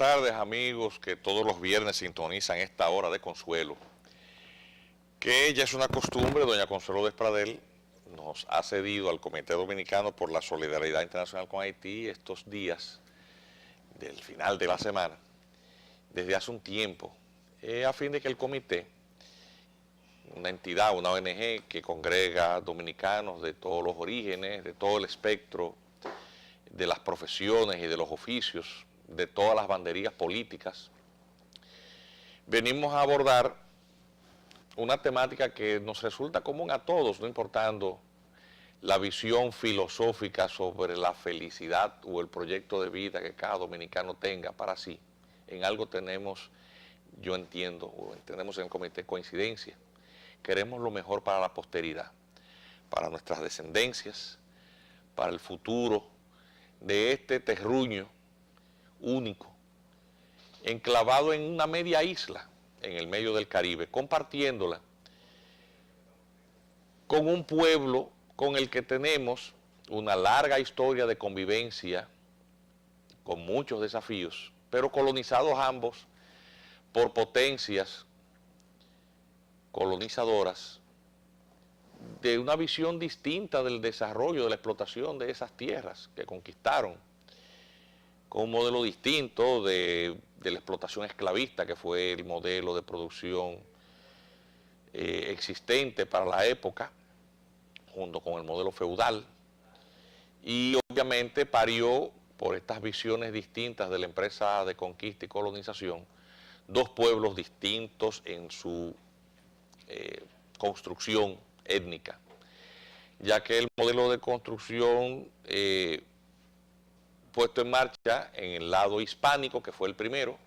tardes, amigos que todos los viernes sintonizan esta hora de consuelo. Que ya es una costumbre, doña Consuelo Despradel nos ha cedido al Comité Dominicano por la Solidaridad Internacional con Haití estos días del final de la semana, desde hace un tiempo, a fin de que el comité, una entidad, una ONG que congrega dominicanos de todos los orígenes, de todo el espectro, de las profesiones y de los oficios, de todas las banderías políticas, venimos a abordar una temática que nos resulta común a todos, no importando la visión filosófica sobre la felicidad o el proyecto de vida que cada dominicano tenga para sí. En algo tenemos, yo entiendo, o tenemos en el comité coincidencia. Queremos lo mejor para la posteridad, para nuestras descendencias, para el futuro de este terruño único, enclavado en una media isla en el medio del Caribe, compartiéndola con un pueblo con el que tenemos una larga historia de convivencia, con muchos desafíos, pero colonizados ambos por potencias colonizadoras de una visión distinta del desarrollo, de la explotación de esas tierras que conquistaron, con un modelo distinto de la explotación esclavista, que fue el modelo de producción existente para la época, junto con el modelo feudal, y obviamente parió, por estas visiones distintas de la empresa de conquista y colonización, dos pueblos distintos en su construcción étnica, ya que el modelo de construcción puesto en marcha en el lado hispánico, que fue el primero,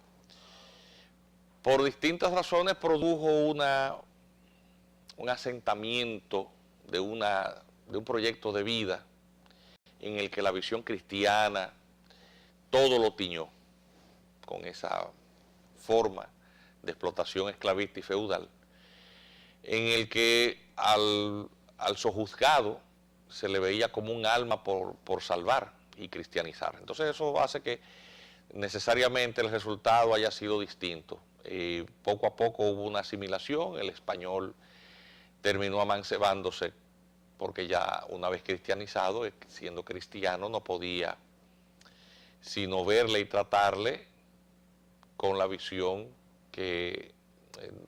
por distintas razones produjo un asentamiento de un proyecto de vida en el que la visión cristiana todo lo tiñó con esa forma de explotación esclavista y feudal, en el que al sojuzgado se le veía como un alma por salvar y cristianizar. Entonces eso hace que necesariamente el resultado haya sido distinto. Poco a poco hubo una asimilación, el español terminó amancebándose porque ya una vez cristianizado, siendo cristiano, no podía sino verle y tratarle con la visión que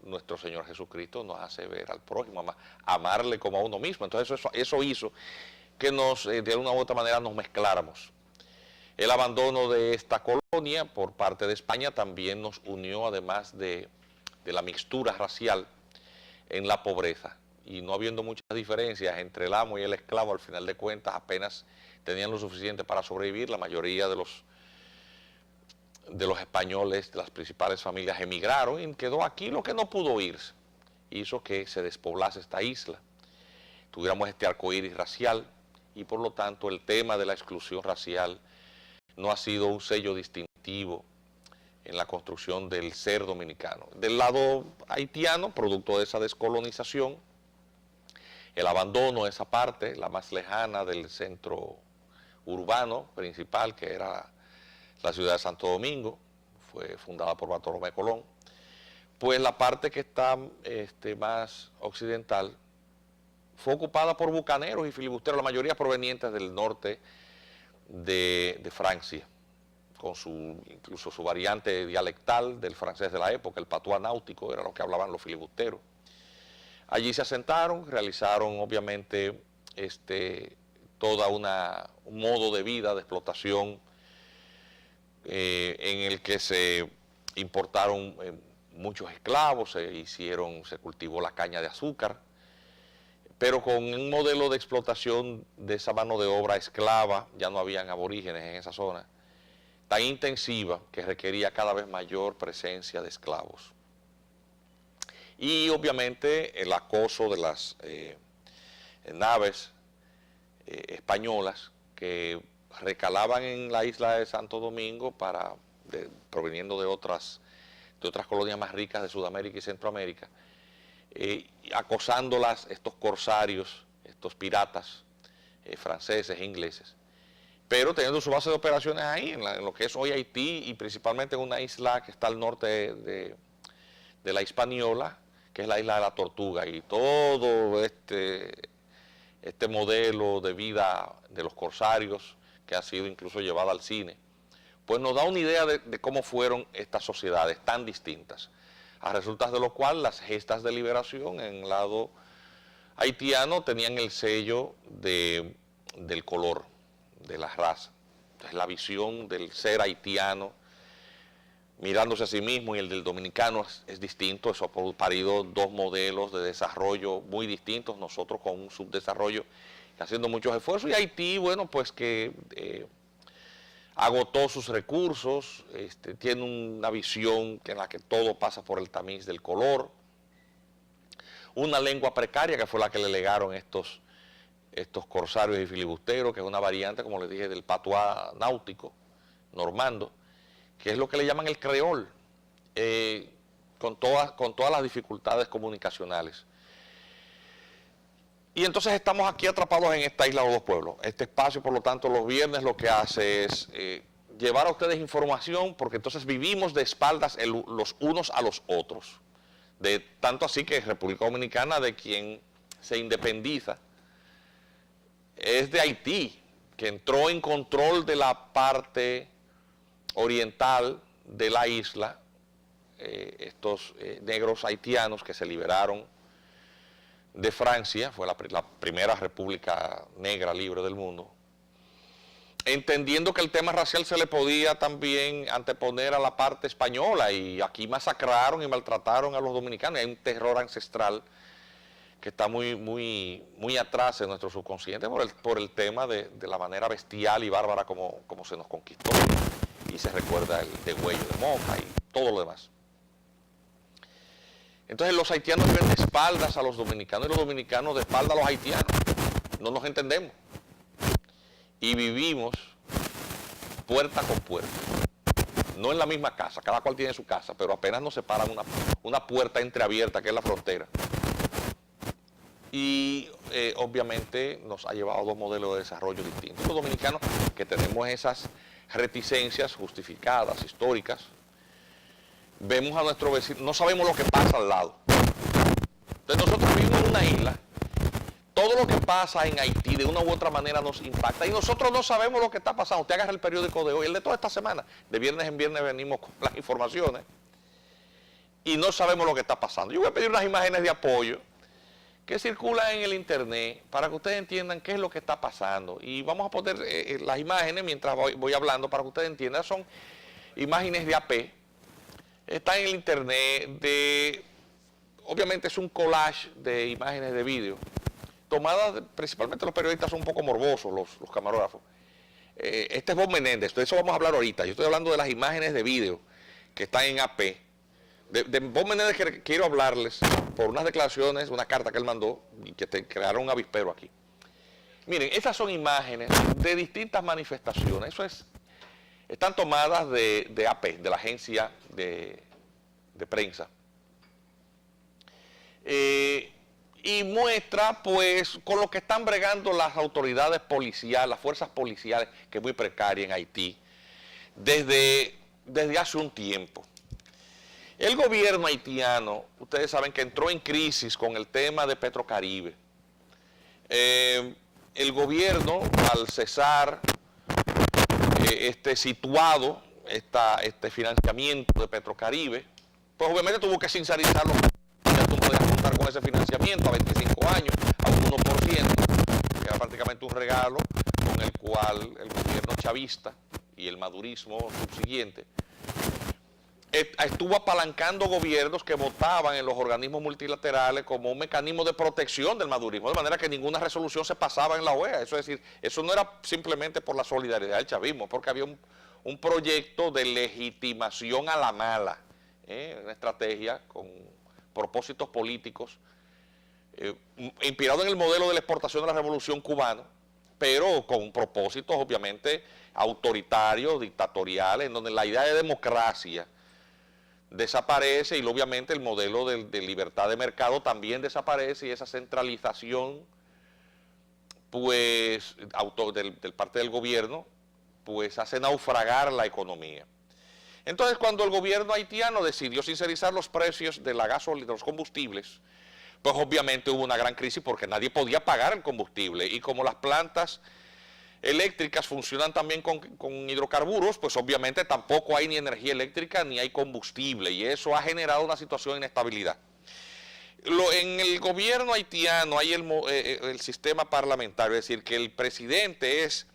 nuestro Señor Jesucristo nos hace ver al prójimo, amarle como a uno mismo. Entonces eso hizo que de una u otra manera nos mezcláramos. El abandono de esta colonia por parte de España también nos unió, además de la mixtura racial, en la pobreza. Y no habiendo muchas diferencias entre el amo y el esclavo, al final de cuentas apenas tenían lo suficiente para sobrevivir. La mayoría de los españoles, de las principales familias, emigraron y quedó aquí lo que no pudo irse. Hizo que se despoblase esta isla, tuviéramos este arcoíris racial, y por lo tanto el tema de la exclusión racial no ha sido un sello distintivo en la construcción del ser dominicano. Del lado haitiano, producto de esa descolonización, el abandono de esa parte, la más lejana del centro urbano principal, que era la ciudad de Santo Domingo, fue fundada por Bartolomé Colón, pues la parte que está más occidental fue ocupada por bucaneros y filibusteros, la mayoría provenientes del norte de Francia, con incluso su variante dialectal del francés de la época, el patuá náutico, era lo que hablaban los filibusteros. Allí se asentaron, realizaron obviamente toda un modo de vida, de explotación, en el que se importaron muchos esclavos, se cultivó la caña de azúcar, pero con un modelo de explotación de esa mano de obra esclava, ya no habían aborígenes en esa zona, tan intensiva que requería cada vez mayor presencia de esclavos. Y obviamente el acoso de las naves españolas que recalaban en la isla de Santo Domingo proveniendo de otras colonias más ricas de Sudamérica y Centroamérica, acosándolas estos corsarios, estos piratas franceses e ingleses, pero teniendo su base de operaciones ahí, en lo que es hoy Haití, y principalmente en una isla que está al norte de la Hispaniola, que es la isla de la Tortuga, y todo este modelo de vida de los corsarios, que ha sido incluso llevado al cine, pues nos da una idea de cómo fueron estas sociedades tan distintas, a resultas de lo cual las gestas de liberación en el lado haitiano tenían el sello del color, de la raza. Entonces la visión del ser haitiano, mirándose a sí mismo, y el del dominicano es distinto. Eso ha parido dos modelos de desarrollo muy distintos, nosotros con un subdesarrollo haciendo muchos esfuerzos, y Haití, bueno, pues que agotó sus recursos, tiene una visión en la que todo pasa por el tamiz del color, una lengua precaria que fue la que le legaron estos corsarios y filibusteros, que es una variante, como les dije, del patuá náutico normando, que es lo que le llaman el creol, con todas las dificultades comunicacionales. Y entonces estamos aquí atrapados en esta isla de los dos pueblos. Este espacio, por lo tanto, los viernes lo que hace es llevar a ustedes información, porque entonces vivimos de espaldas los unos a los otros. De tanto así que República Dominicana, de quien se independiza, es de Haití, que entró en control de la parte oriental de la isla, estos negros haitianos que se liberaron de Francia, fue la primera república negra libre del mundo, entendiendo que el tema racial se le podía también anteponer a la parte española, y aquí masacraron y maltrataron a los dominicanos. Hay un terror ancestral que está muy atrás en nuestro subconsciente por el tema de la manera bestial y bárbara como se nos conquistó, y se recuerda el degüello de Moca y todo lo demás. Entonces los haitianos ven de espaldas a los dominicanos y los dominicanos de espaldas a los haitianos. No nos entendemos. Y vivimos puerta con puerta. No en la misma casa, cada cual tiene su casa, pero apenas nos separan una puerta entreabierta, que es la frontera. Y obviamente nos ha llevado a dos modelos de desarrollo distintos. Los dominicanos, que tenemos esas reticencias justificadas, históricas, vemos a nuestro vecino, no sabemos lo que pasa al lado. Entonces nosotros vivimos en una isla, todo lo que pasa en Haití de una u otra manera nos impacta, y nosotros no sabemos lo que está pasando. Usted agarra el periódico de hoy, el de toda esta semana, de viernes en viernes venimos con las informaciones, y no sabemos lo que está pasando. Yo voy a pedir unas imágenes de apoyo que circulan en el internet para que ustedes entiendan qué es lo que está pasando, y vamos a poner las imágenes mientras voy hablando para que ustedes entiendan. Son imágenes de AP. Está en el internet, obviamente es un collage de imágenes de vídeo, tomadas principalmente. Los periodistas son un poco morbosos, los camarógrafos. Este es Bob Menéndez, de eso vamos a hablar ahorita. Yo estoy hablando de las imágenes de vídeo que están en AP. De Bob Menéndez quiero hablarles por unas declaraciones, una carta que él mandó, y que crearon un avispero aquí. Miren, estas son imágenes de distintas manifestaciones. Están tomadas de AP, de la agencia de prensa. Y muestra, pues, con lo que están bregando las autoridades policiales, las fuerzas policiales, que es muy precaria en Haití, desde hace un tiempo. El gobierno haitiano, ustedes saben que entró en crisis con el tema de Petrocaribe. El gobierno, al cesar situado este financiamiento de Petrocaribe, pues obviamente tuvo que sincerizarlo. Ya tú podías contar con ese financiamiento a 25 años, a un 1%, que era prácticamente un regalo con el cual el gobierno chavista y el madurismo subsiguiente estuvo apalancando gobiernos que votaban en los organismos multilaterales como un mecanismo de protección del madurismo, de manera que ninguna resolución se pasaba en la OEA. Eso es decir, eso no era simplemente por la solidaridad del chavismo, porque había un proyecto de legitimación a la mala, una estrategia con propósitos políticos, inspirado en el modelo de la exportación de la Revolución Cubana, pero con propósitos obviamente autoritarios, dictatoriales, en donde la idea de democracia desaparece, y obviamente el modelo de libertad de mercado también desaparece, y esa centralización pues del parte del gobierno pues hace naufragar la economía. Entonces, cuando el gobierno haitiano decidió sincerizar los precios de la gasolina, de los combustibles, pues obviamente hubo una gran crisis porque nadie podía pagar el combustible. Y como las plantas eléctricas funcionan también con hidrocarburos, pues obviamente tampoco hay ni energía eléctrica ni hay combustible. Y eso ha generado una situación de inestabilidad. En el gobierno haitiano hay el sistema parlamentario, es decir, que el presidente es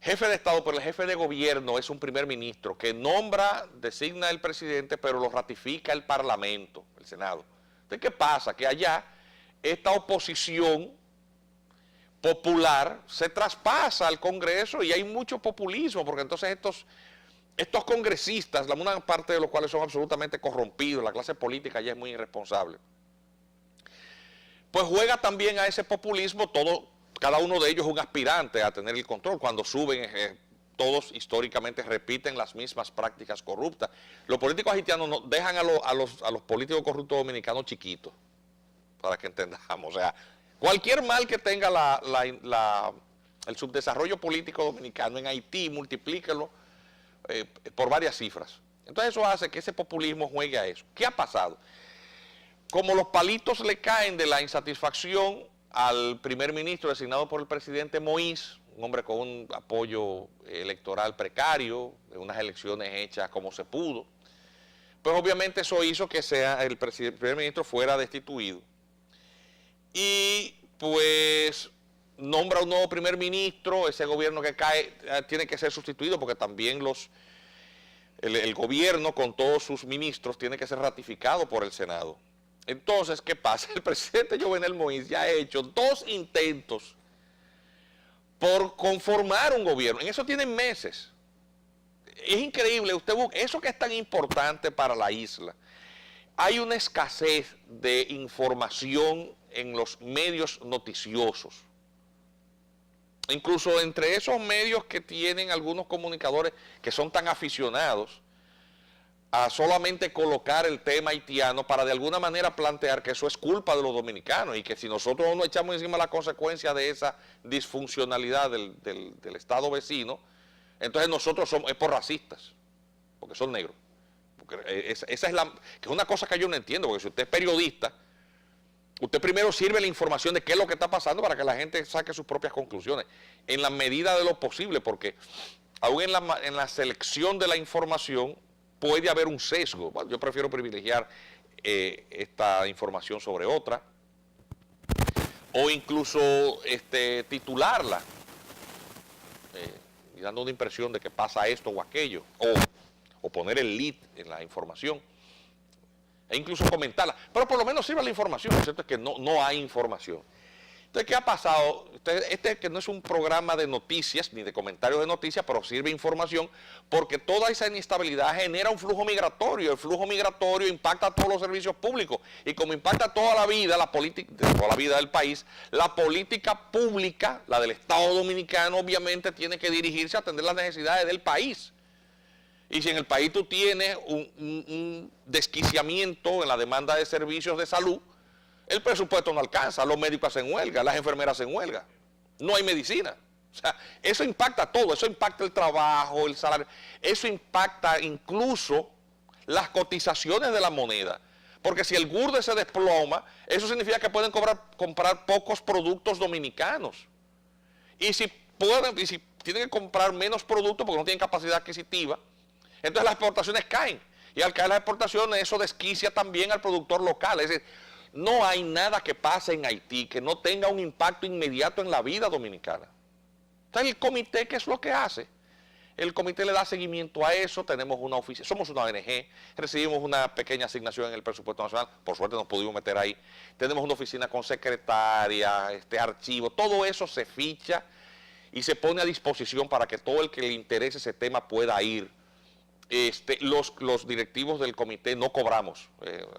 jefe de Estado, pero el jefe de gobierno es un primer ministro que designa el presidente, pero lo ratifica el Parlamento, el Senado. Entonces, ¿qué pasa? Que allá esta oposición popular se traspasa al Congreso y hay mucho populismo, porque entonces estos congresistas, una parte de los cuales son absolutamente corrompidos, la clase política ya es muy irresponsable, pues juega también a ese populismo. Cada uno de ellos es un aspirante a tener el control. Cuando suben, todos históricamente repiten las mismas prácticas corruptas. Los políticos haitianos dejan a los políticos corruptos dominicanos chiquitos, para que entendamos. O sea, cualquier mal que tenga el subdesarrollo político dominicano en Haití, multiplíquelo por varias cifras. Entonces eso hace que ese populismo juegue a eso. ¿Qué ha pasado? Como los palitos le caen de la insatisfacción al primer ministro designado por el presidente Moïse, un hombre con un apoyo electoral precario, de unas elecciones hechas como se pudo, pues obviamente eso hizo que el primer ministro fuera destituido. Y pues nombra un nuevo primer ministro, ese gobierno que cae tiene que ser sustituido porque también el gobierno con todos sus ministros tiene que ser ratificado por el Senado. Entonces, ¿qué pasa? El presidente Jovenel Moïse ya ha hecho 2 intentos por conformar un gobierno. En eso tienen meses. Es increíble, eso que es tan importante para la isla. Hay una escasez de información en los medios noticiosos. Incluso entre esos medios que tienen algunos comunicadores que son tan aficionados a solamente colocar el tema haitiano para de alguna manera plantear que eso es culpa de los dominicanos y que si nosotros no nos echamos encima la consecuencia de esa disfuncionalidad del Estado vecino, entonces nosotros es por racistas, porque son negros. Porque esa es que es una cosa que yo no entiendo, porque si usted es periodista, usted primero sirve la información de qué es lo que está pasando para que la gente saque sus propias conclusiones, en la medida de lo posible, porque aún en la selección de la información puede haber un sesgo. Bueno, yo prefiero privilegiar esta información sobre otra, o incluso titularla, y dando una impresión de que pasa esto o aquello, o poner el lead en la información, e incluso comentarla, pero por lo menos sirva la información. Lo cierto es que no hay información. Entonces, ¿qué ha pasado? Que no es un programa de noticias, ni de comentarios de noticias, pero sirve información, porque toda esa inestabilidad genera un flujo migratorio. El flujo migratorio impacta a todos los servicios públicos, y como impacta toda la vida, toda la vida del país, la política pública, la del Estado Dominicano, obviamente tiene que dirigirse a atender las necesidades del país. Y si en el país tú tienes un desquiciamiento en la demanda de servicios de salud, el presupuesto no alcanza, los médicos hacen huelga, las enfermeras hacen huelga, no hay medicina. O sea, eso impacta todo, eso impacta el trabajo, el salario, eso impacta incluso las cotizaciones de la moneda. Porque si el GURDE se desploma, eso significa que pueden comprar pocos productos dominicanos. Y si tienen que comprar menos productos porque no tienen capacidad adquisitiva, entonces las exportaciones caen. Y al caer las exportaciones, eso desquicia también al productor local. Es decir, no hay nada que pase en Haití que no tenga un impacto inmediato en la vida dominicana. Entonces el comité, ¿qué es lo que hace? El comité le da seguimiento a eso. Tenemos una oficina, somos una ONG, recibimos una pequeña asignación en el presupuesto nacional, por suerte nos pudimos meter ahí. Tenemos una oficina con secretaria, archivo, todo eso se ficha y se pone a disposición para que todo el que le interese ese tema pueda ir. Los directivos del comité no cobramos.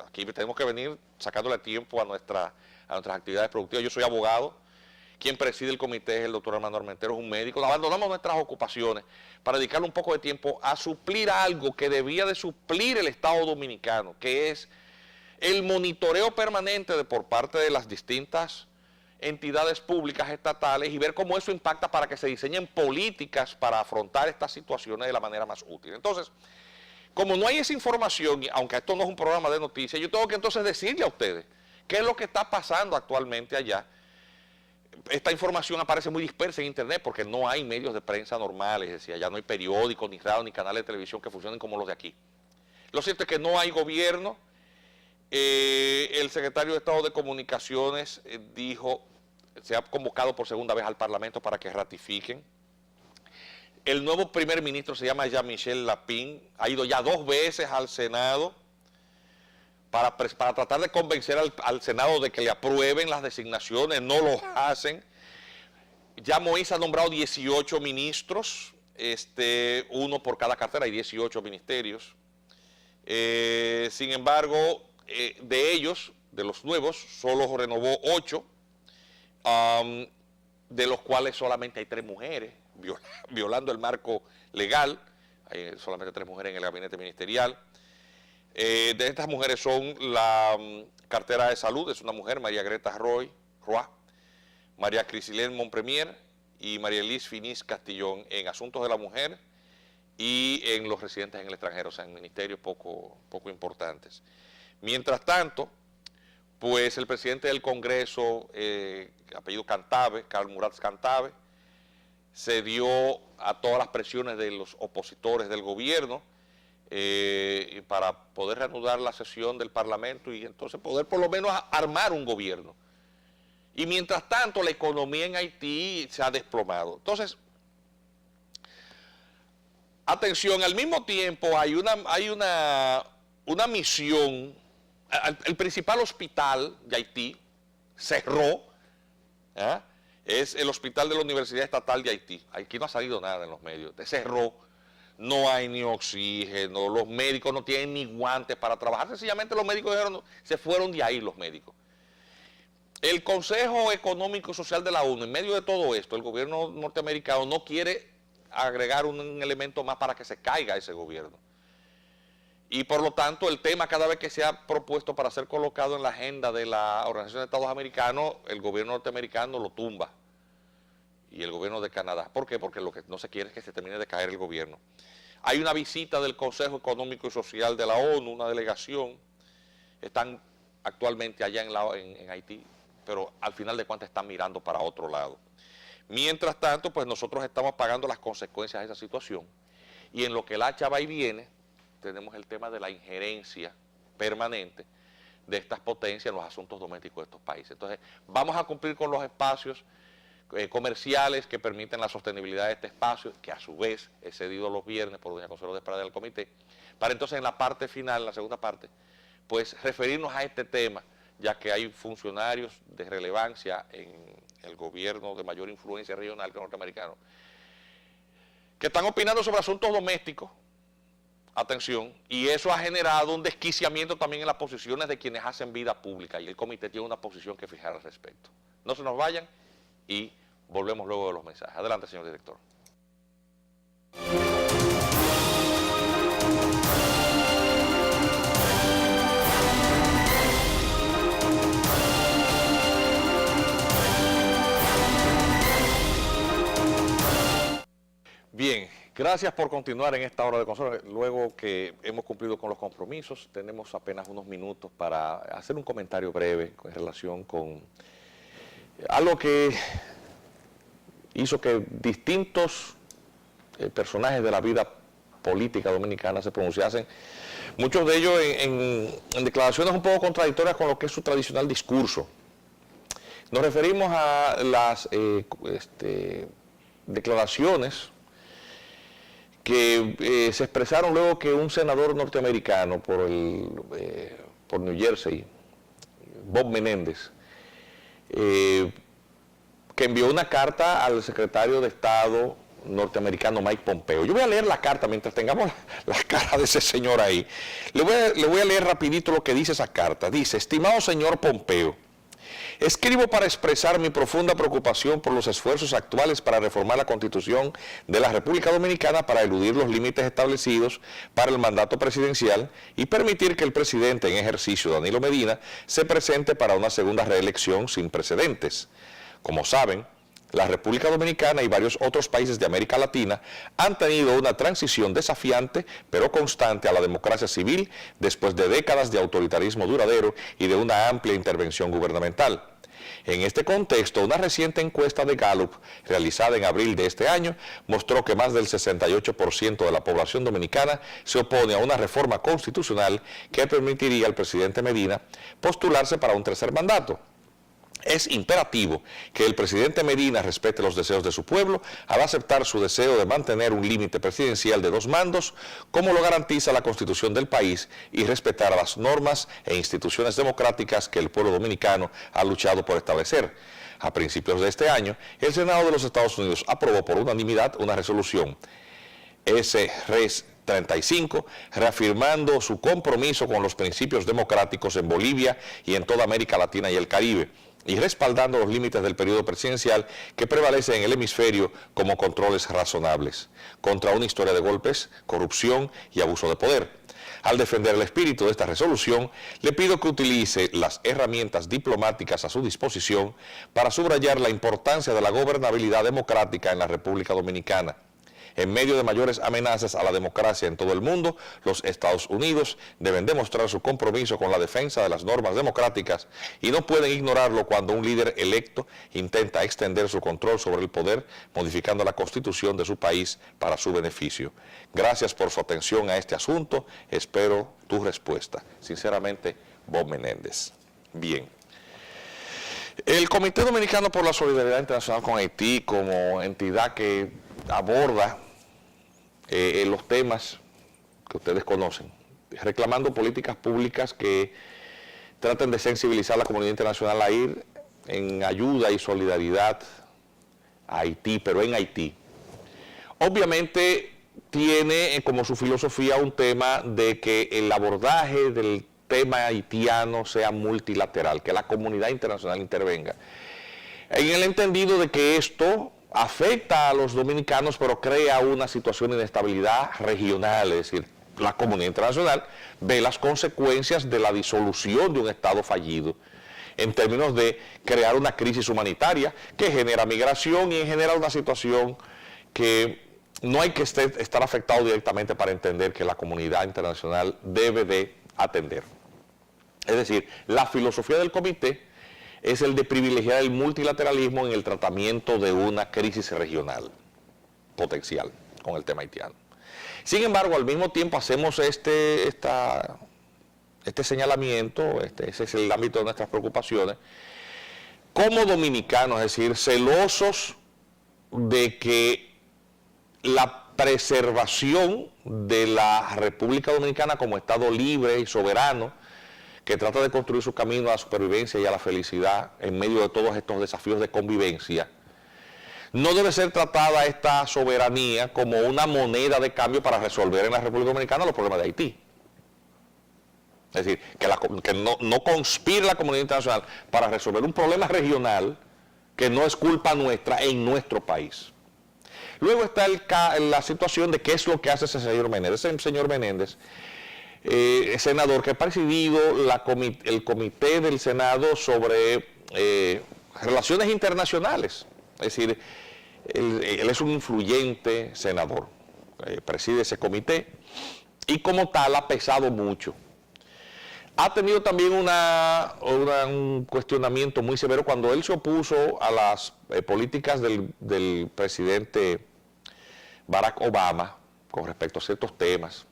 Aquí tenemos que venir sacándole tiempo a nuestras actividades productivas. Yo soy abogado, quien preside el comité es el doctor Armando Armentero, es un médico. Abandonamos nuestras ocupaciones para dedicarle un poco de tiempo a suplir algo que debía de suplir el Estado Dominicano, que es el monitoreo permanente por parte de las distintas entidades públicas estatales y ver cómo eso impacta para que se diseñen políticas para afrontar estas situaciones de la manera más útil. Entonces, como no hay esa información, aunque esto no es un programa de noticias, yo tengo que entonces decirle a ustedes qué es lo que está pasando actualmente allá. Esta información aparece muy dispersa en internet porque no hay medios de prensa normales, es decir, allá no hay periódicos, ni radio, ni canales de televisión que funcionen como los de aquí. Lo cierto es que no hay gobierno. El secretario de Estado de Comunicaciones dijo, se ha convocado por segunda vez al Parlamento para que ratifiquen. El nuevo primer ministro se llama Jean-Michel Lapin, ha ido ya 2 veces al Senado para tratar de convencer al Senado de que le aprueben las designaciones, no lo hacen. Ya Moïse ha nombrado 18 ministros, uno por cada cartera, hay 18 ministerios. Sin embargo, de ellos, de los nuevos, solo renovó 8, de los cuales solamente hay 3 mujeres, violando el marco legal. Hay solamente 3 mujeres en el gabinete ministerial. De estas mujeres son la cartera de salud, es una mujer, María Greta Roy, María Crisilén Monpremier y María Elise Finis Castillón en asuntos de la mujer y en los residentes en el extranjero, o sea, en ministerios poco importantes. Mientras tanto, pues el presidente del Congreso, apellido Cantave, Karl Murat Cantave, cedió a todas las presiones de los opositores del gobierno para poder reanudar la sesión del Parlamento y entonces poder por lo menos armar un gobierno. Y mientras tanto, la economía en Haití se ha desplomado. Entonces, atención, al mismo tiempo hay una misión. El principal hospital de Haití cerró, es el hospital de la Universidad Estatal de Haití. Aquí no ha salido nada en los medios, cerró, no hay ni oxígeno, los médicos no tienen ni guantes para trabajar, sencillamente los médicos dijeron, se fueron de ahí los médicos. El Consejo Económico y Social de la ONU, en medio de todo esto, el gobierno norteamericano no quiere agregar un elemento más para que se caiga ese gobierno. Y por lo tanto, el tema cada vez que se ha propuesto para ser colocado en la agenda de la Organización de Estados Americanos, el gobierno norteamericano lo tumba. Y el gobierno de Canadá. ¿Por qué? Porque lo que no se quiere es que se termine de caer el gobierno. Hay una visita del Consejo Económico y Social de la ONU, una delegación. Están actualmente allá en Haití, pero al final de cuentas están mirando para otro lado. Mientras tanto, pues nosotros estamos pagando las consecuencias de esa situación. Y en lo que el hacha va y viene, tenemos el tema de la injerencia permanente de estas potencias en los asuntos domésticos de estos países. Entonces, vamos a cumplir con los espacios comerciales que permiten la sostenibilidad de este espacio, que a su vez es cedido los viernes por doña Consuelo de Prada del comité, para entonces en la parte final, en la segunda parte, pues referirnos a este tema, ya que hay funcionarios de relevancia en el gobierno de mayor influencia regional que norteamericano, que están opinando sobre asuntos domésticos. Atención, y eso ha generado un desquiciamiento también en las posiciones de quienes hacen vida pública, y el comité tiene una posición que fijar al respecto. No se nos vayan y volvemos luego de los mensajes. Adelante, señor director. Bien, gracias por continuar en esta hora de consulta. Luego que hemos cumplido con los compromisos, tenemos apenas unos minutos para hacer un comentario breve en relación con algo que hizo que distintos personajes de la vida política dominicana se pronunciasen, muchos de ellos en declaraciones un poco contradictorias con lo que es su tradicional discurso. Nos referimos a las declaraciones que se expresaron luego que un senador norteamericano por New Jersey, Bob Menéndez, que envió una carta al secretario de Estado norteamericano Mike Pompeo. Yo voy a leer la carta mientras tengamos la cara de ese señor ahí. Le voy a leer rapidito lo que dice esa carta. Dice: estimado señor Pompeo, Escribo para expresar mi profunda preocupación por los esfuerzos actuales para reformar la Constitución de la República Dominicana para eludir los límites establecidos para el mandato presidencial y permitir que el presidente en ejercicio, Danilo Medina, se presente para una segunda reelección sin precedentes. Como saben, la República Dominicana y varios otros países de América Latina han tenido una transición desafiante pero constante a la democracia civil después de décadas de autoritarismo duradero y de una amplia intervención gubernamental. En este contexto, una reciente encuesta de Gallup, realizada en abril de este año, mostró que más del 68% de la población dominicana se opone a una reforma constitucional que permitiría al presidente Medina postularse para un tercer mandato. Es imperativo que el presidente Medina respete los deseos de su pueblo al aceptar su deseo de mantener un límite presidencial de 2 mandos, como lo garantiza la Constitución del país, y respetar a las normas e instituciones democráticas que el pueblo dominicano ha luchado por establecer. A principios de este año, el Senado de los Estados Unidos aprobó por unanimidad una resolución S-Res 35, reafirmando su compromiso con los principios democráticos en Bolivia y en toda América Latina y el Caribe, y respaldando los límites del periodo presidencial que prevalece en el hemisferio como controles razonables, contra una historia de golpes, corrupción y abuso de poder. Al defender el espíritu de esta resolución, le pido que utilice las herramientas diplomáticas a su disposición para subrayar la importancia de la gobernabilidad democrática en la República Dominicana. En medio de mayores amenazas a la democracia en todo el mundo, los Estados Unidos deben demostrar su compromiso con la defensa de las normas democráticas y no pueden ignorarlo cuando un líder electo intenta extender su control sobre el poder, modificando la Constitución de su país para su beneficio. Gracias por su atención a este asunto. Espero tu respuesta. Sinceramente, Bob Menéndez. Bien. El Comité Dominicano por la Solidaridad Internacional con Haití, como entidad que aborda los temas que ustedes conocen, reclamando políticas públicas que traten de sensibilizar a la comunidad internacional a ir en ayuda y solidaridad a Haití, pero en Haití. Obviamente tiene como su filosofía un tema de que el abordaje del tema haitiano sea multilateral, que la comunidad internacional intervenga, en el entendido de que esto afecta a los dominicanos, pero crea una situación de inestabilidad regional, es decir, la comunidad internacional ve las consecuencias de la disolución de un Estado fallido en términos de crear una crisis humanitaria que genera migración y genera una situación que no hay que estar afectado directamente para entender que la comunidad internacional debe de atender. Es decir, la filosofía del comité es el de privilegiar el multilateralismo en el tratamiento de una crisis regional potencial con el tema haitiano. Sin embargo, al mismo tiempo hacemos este señalamiento, ese es el ámbito de nuestras preocupaciones, como dominicanos, es decir, celosos de que la preservación de la República Dominicana como Estado libre y soberano, que trata de construir su camino a la supervivencia y a la felicidad en medio de todos estos desafíos de convivencia, no debe ser tratada esta soberanía como una moneda de cambio para resolver en la República Dominicana los problemas de Haití. Es decir, que no conspire la comunidad internacional para resolver un problema regional que no es culpa nuestra en nuestro país. Luego está la situación de qué es lo que hace ese señor Menéndez. Ese señor Menéndez, senador que ha presidido el comité del Senado sobre relaciones internacionales. Es decir, él es un influyente senador, preside ese comité y como tal ha pesado mucho. Ha tenido también un cuestionamiento muy severo cuando él se opuso a las políticas del presidente Barack Obama con respecto a ciertos temas.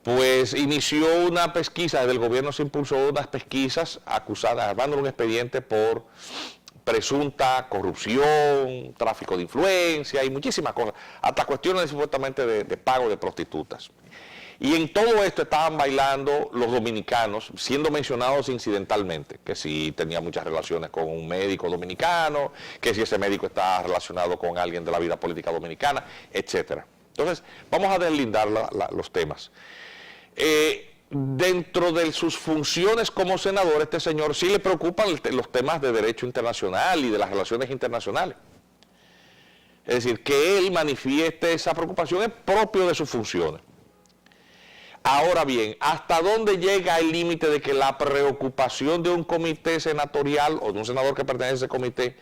Pues inició una pesquisa, desde el gobierno se impulsó unas pesquisas acusadas, armándole un expediente por presunta corrupción, tráfico de influencia y muchísimas cosas, hasta cuestiones supuestamente de pago de prostitutas. Y en todo esto estaban bailando los dominicanos, siendo mencionados incidentalmente, que si tenía muchas relaciones con un médico dominicano, que si ese médico está relacionado con alguien de la vida política dominicana, etc. Entonces, vamos a deslindar los temas. dentro de sus funciones como senador, este señor sí le preocupan los temas de derecho internacional y de las relaciones internacionales. Es decir, que él manifieste esa preocupación es propio de sus funciones. Ahora bien, ¿hasta dónde llega el límite de que la preocupación de un comité senatorial o de un senador que pertenece a ese comité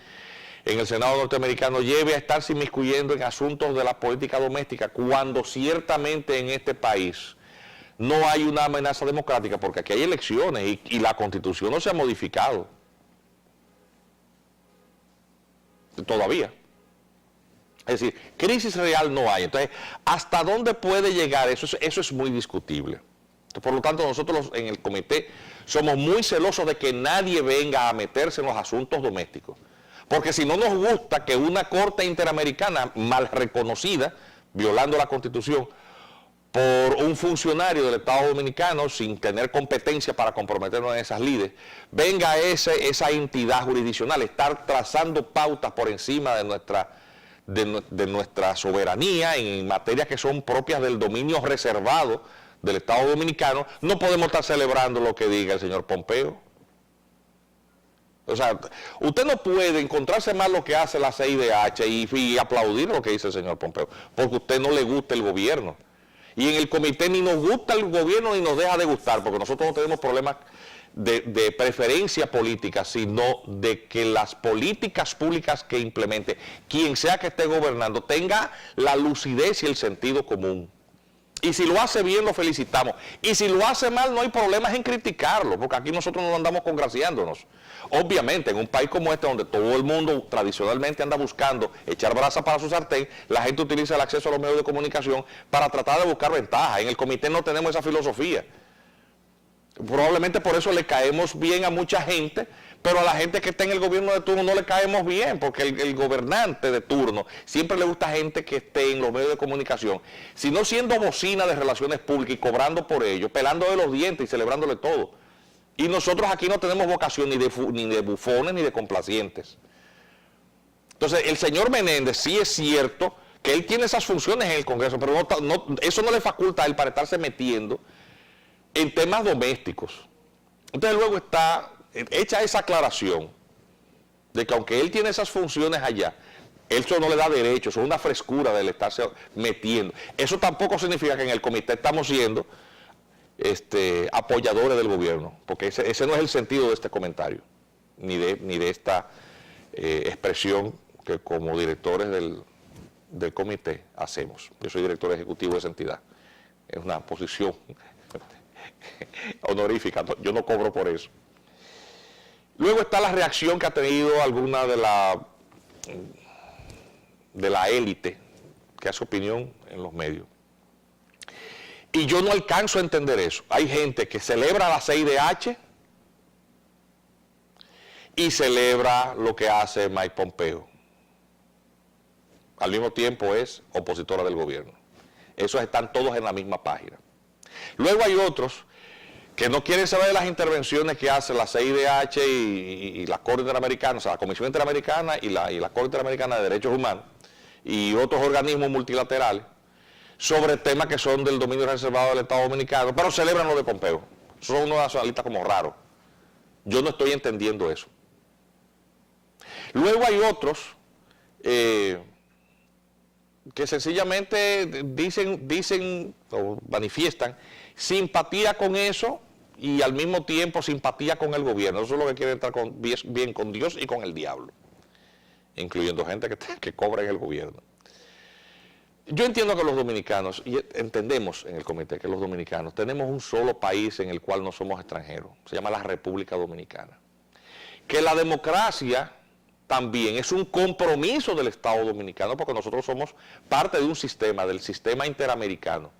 en el Senado norteamericano lleve a estarse inmiscuyendo en asuntos de la política doméstica cuando ciertamente en este país no hay una amenaza democrática? Porque aquí hay elecciones y la Constitución no se ha modificado todavía. Es decir, crisis real no hay. Entonces, ¿hasta dónde puede llegar? Eso es muy discutible. Por lo tanto, nosotros en el comité somos muy celosos de que nadie venga a meterse en los asuntos domésticos. Porque si no nos gusta que una corte interamericana mal reconocida, violando la Constitución, por un funcionario del Estado Dominicano sin tener competencia para comprometernos en esas lides, venga esa entidad jurisdiccional, estar trazando pautas por encima de nuestra soberanía en materias que son propias del dominio reservado del Estado Dominicano. No podemos estar celebrando lo que diga el señor Pompeo. O sea, usted no puede encontrarse mal lo que hace la CIDH y aplaudir lo que dice el señor Pompeo, porque a usted no le gusta el gobierno. Y en el comité ni nos gusta el gobierno ni nos deja de gustar, porque nosotros no tenemos problemas de preferencia política, sino de que las políticas públicas que implemente quien sea que esté gobernando tenga la lucidez y el sentido común. Y si lo hace bien, lo felicitamos. Y si lo hace mal, no hay problemas en criticarlo, porque aquí nosotros no andamos congraciándonos. Obviamente, en un país como este, donde todo el mundo tradicionalmente anda buscando echar brasa para su sartén, la gente utiliza el acceso a los medios de comunicación para tratar de buscar ventajas. En el comité no tenemos esa filosofía. Probablemente por eso le caemos bien a mucha gente, pero a la gente que está en el gobierno de turno no le caemos bien, porque el gobernante de turno siempre le gusta gente que esté en los medios de comunicación, sino siendo bocina de relaciones públicas y cobrando por ello, pelando de los dientes y celebrándole todo. Y nosotros aquí no tenemos vocación ni de bufones ni de complacientes. Entonces, el señor Menéndez sí es cierto que él tiene esas funciones en el Congreso, pero eso no le faculta a él para estarse metiendo en temas domésticos. Entonces luego está hecha esa aclaración de que aunque él tiene esas funciones allá, eso no le da derecho, eso es una frescura de él estarse metiendo. Eso tampoco significa que en el comité estamos siendo apoyadores del gobierno, porque ese no es el sentido de este comentario, ni de esta expresión que como directores del comité hacemos. Yo soy director ejecutivo de esa entidad. Es una posición honorífica, yo no cobro por eso. Luego está la reacción que ha tenido alguna de la élite que hace opinión en los medios. Y yo no alcanzo a entender eso. Hay gente que celebra la CIDH y celebra lo que hace Mike Pompeo. Al mismo tiempo es opositora del gobierno. Esos están todos en la misma página. Luego hay otros que no quieren saber de las intervenciones que hace la CIDH y la Corte Interamericana, o sea, la Comisión Interamericana y la Corte Interamericana de Derechos Humanos y otros organismos multilaterales sobre temas que son del dominio reservado del Estado Dominicano, pero celebran lo de Pompeo. Son unos nacionalistas como raros. Yo no estoy entendiendo eso. Luego hay otros que sencillamente dicen o manifiestan simpatía con eso y al mismo tiempo simpatía con el gobierno. Eso es lo que quiere estar bien con Dios y con el diablo, incluyendo gente que cobra en el gobierno. Yo entiendo que los dominicanos, y entendemos en el comité que los dominicanos tenemos un solo país en el cual no somos extranjeros, se llama la República Dominicana. Que la democracia también es un compromiso del Estado Dominicano, porque nosotros somos parte de un sistema, del sistema interamericano.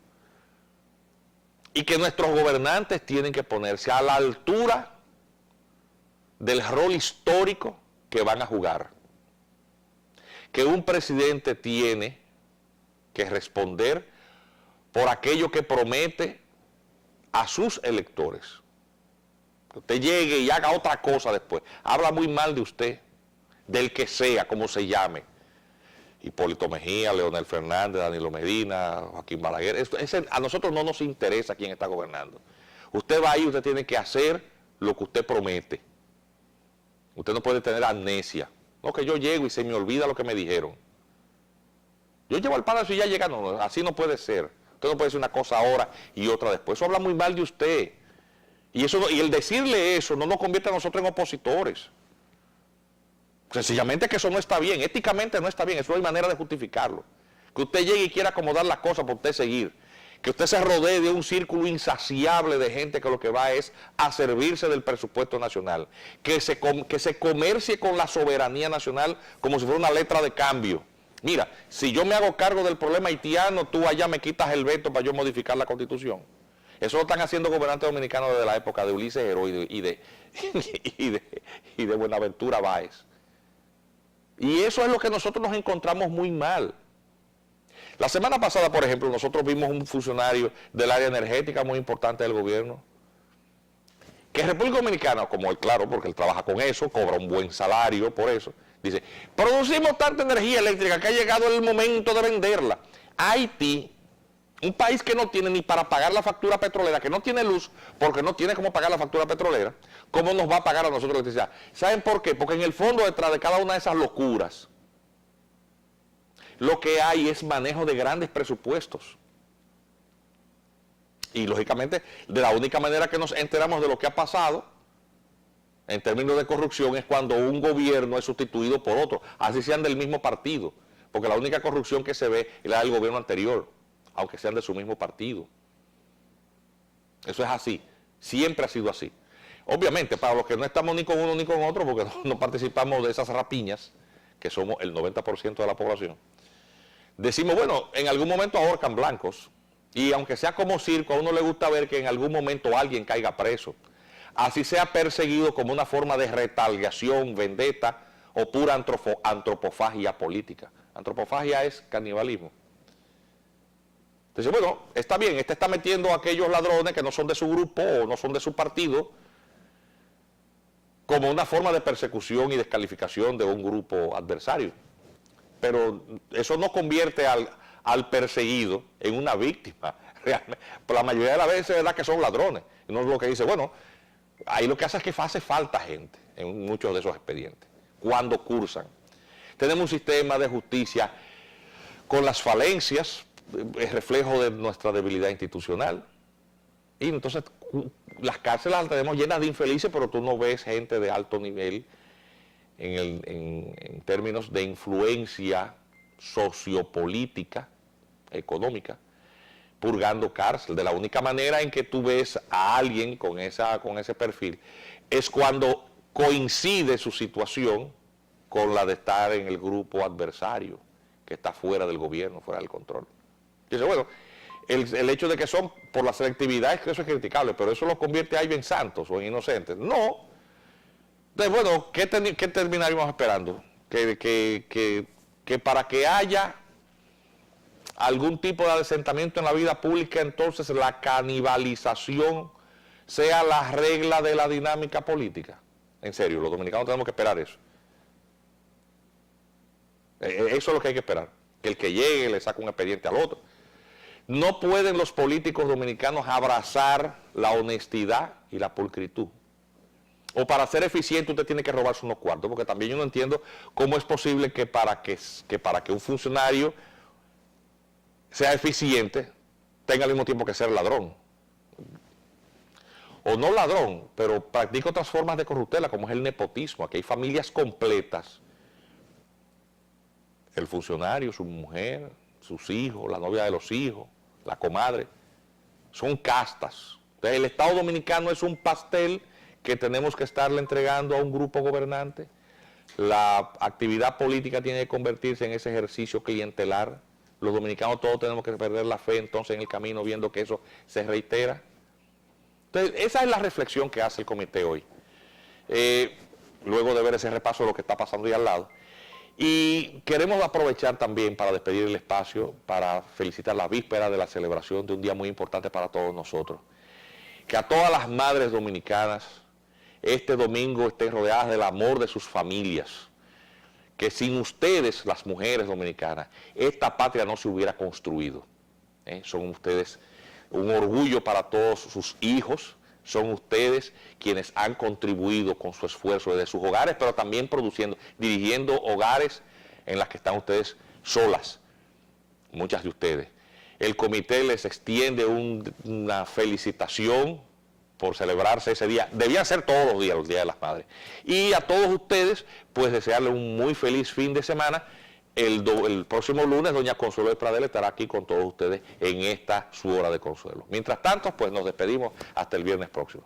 Y que nuestros gobernantes tienen que ponerse a la altura del rol histórico que van a jugar. Que un presidente tiene que responder por aquello que promete a sus electores. Que usted llegue y haga otra cosa después. Habla muy mal de usted, del que sea, como se llame. Hipólito Mejía, Leonel Fernández, Danilo Medina, Joaquín Balaguer. A nosotros no nos interesa quién está gobernando. Usted va ahí, usted tiene que hacer lo que usted promete. Usted no puede tener amnesia. No, que yo llego y se me olvida lo que me dijeron. Yo llego al palacio y ya llega, no, así no puede ser. Usted no puede decir una cosa ahora y otra después. Eso habla muy mal de usted. Y el decirle eso no nos convierte a nosotros en opositores. Sencillamente que eso no está bien, éticamente no está bien, eso no hay manera de justificarlo. Que usted llegue y quiera acomodar las cosas para usted seguir. Que usted se rodee de un círculo insaciable de gente que lo que va es a servirse del presupuesto nacional. Que se comercie con la soberanía nacional como si fuera una letra de cambio. Mira, si yo me hago cargo del problema haitiano, tú allá me quitas el veto para yo modificar la Constitución. Eso lo están haciendo gobernantes dominicanos desde la época de Ulises Heró y de Buenaventura Báez. Y eso es lo que nosotros nos encontramos muy mal. La semana pasada, por ejemplo, nosotros vimos un funcionario del área energética muy importante del gobierno, que República Dominicana, como él, claro, porque él trabaja con eso, cobra un buen salario por eso, dice, producimos tanta energía eléctrica que ha llegado el momento de venderla. Haití, un país que no tiene ni para pagar la factura petrolera, que no tiene luz, porque no tiene cómo pagar la factura petrolera, ¿cómo nos va a pagar a nosotros la electricidad? ¿Saben por qué? Porque en el fondo, detrás de cada una de esas locuras, lo que hay es manejo de grandes presupuestos. Y lógicamente, de la única manera que nos enteramos de lo que ha pasado, en términos de corrupción, es cuando un gobierno es sustituido por otro, así sean del mismo partido, porque la única corrupción que se ve es la del gobierno anterior, aunque sean de su mismo partido. Eso es así, siempre ha sido así. Obviamente, para los que no estamos ni con uno ni con otro, porque no participamos de esas rapiñas, que somos el 90% de la población, decimos, bueno, en algún momento ahorcan blancos, y aunque sea como circo, a uno le gusta ver que en algún momento alguien caiga preso, así sea perseguido como una forma de retaliación, vendetta o pura antropofagia política. Antropofagia es canibalismo. Entonces, bueno, está bien, este está metiendo a aquellos ladrones que no son de su grupo o no son de su partido como una forma de persecución y descalificación de un grupo adversario. Pero eso no convierte al perseguido en una víctima. Realmente. Por la mayoría de las veces es verdad que son ladrones. Y no es lo que dice, bueno, ahí lo que hace es que hace falta gente en muchos de esos expedientes, cuando cursan. Tenemos un sistema de justicia con las falencias, es reflejo de nuestra debilidad institucional. Y entonces las cárceles las tenemos llenas de infelices, pero tú no ves gente de alto nivel en términos de influencia sociopolítica, económica, purgando cárcel. De la única manera en que tú ves a alguien con ese perfil es cuando coincide su situación con la de estar en el grupo adversario, que está fuera del gobierno, fuera del control. Dice, bueno, el hecho de que son por la selectividad es que eso es criticable, pero eso los convierte a ellos en santos o en inocentes. No. Entonces, bueno, ¿qué terminaríamos esperando? Que para que haya algún tipo de asentamiento en la vida pública, entonces la canibalización sea la regla de la dinámica política. En serio, los dominicanos tenemos que esperar eso. Eso es lo que hay que esperar. Que el que llegue le saque un expediente al otro. No pueden los políticos dominicanos abrazar la honestidad y la pulcritud. O para ser eficiente usted tiene que robarse unos cuartos, porque también yo no entiendo cómo es posible que para que un funcionario sea eficiente tenga al mismo tiempo que ser ladrón. O no ladrón, pero practica otras formas de corruptela, como es el nepotismo. Aquí hay familias completas. El funcionario, su mujer, sus hijos, la novia de los hijos, la comadre, son castas. Entonces, el Estado Dominicano es un pastel que tenemos que estarle entregando a un grupo gobernante. La actividad política tiene que convertirse en ese ejercicio clientelar. Los dominicanos todos tenemos que perder la fe entonces en el camino, viendo que eso se reitera. Entonces, esa es la reflexión que hace el comité hoy, luego de ver ese repaso de lo que está pasando ahí al lado. Y queremos aprovechar también para despedir el espacio, para felicitar la víspera de la celebración de un día muy importante para todos nosotros. Que a todas las madres dominicanas este domingo estén rodeadas del amor de sus familias. Que sin ustedes, las mujeres dominicanas, esta patria no se hubiera construido. Son ustedes un orgullo para todos sus hijos, son ustedes quienes han contribuido con su esfuerzo desde sus hogares, pero también produciendo, dirigiendo hogares en las que están ustedes solas, muchas de ustedes. El comité les extiende una felicitación por celebrarse ese día. Debían ser todos los días de las Madres. Y a todos ustedes, pues desearles un muy feliz fin de semana. El próximo lunes, doña Consuelo de Pradel estará aquí con todos ustedes en esta su hora de consuelo. Mientras tanto, pues nos despedimos hasta el viernes próximo.